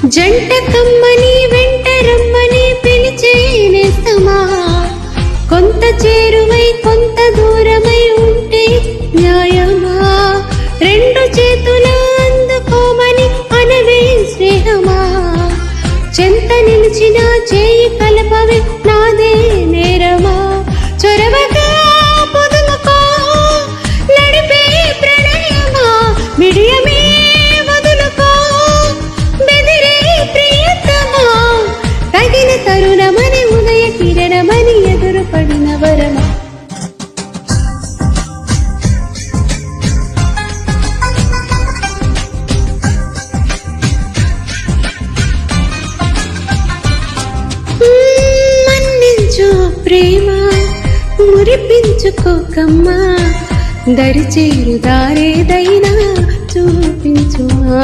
జంట కమ్మని వెంట రమ్మని పిలిచే నేస్తమా, కొంత చేరువై కొంత దూరమై ఉంటే న్యాయమా, రెండు చేతుల అందుకోమని అనవే స్నేహమా, చెంత నిలిచిన చేయి కలపవే నాదే నేరమా, చొరవగా పొదుముకో నడిపే ప్రణయమా, మిడియమే వదులుకో బెదిరే ప్రియతమా, తగిన తరుణమని ఉదయ కిరణమని ఎదురు పడిన వరమా. ప్రేమ మురిపించుకోకమ్మా, దరిచేరు దారేదైనా చూపించుమా.